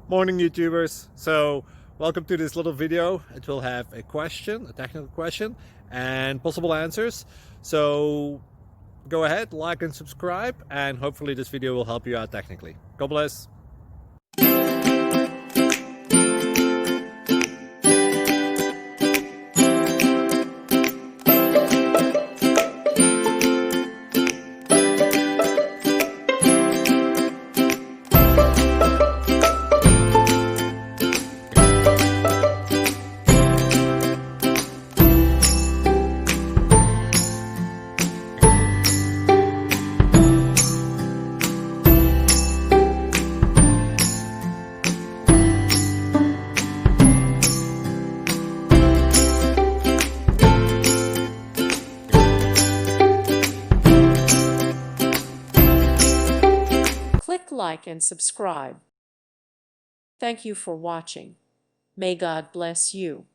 Morning YouTubers. So welcome to this little video. It will have a question, a technical question, and possible answers. So go ahead, like and subscribe, and hopefully this video will help you out technically. God bless. Click like and subscribe. Thank you for watching. May God bless you.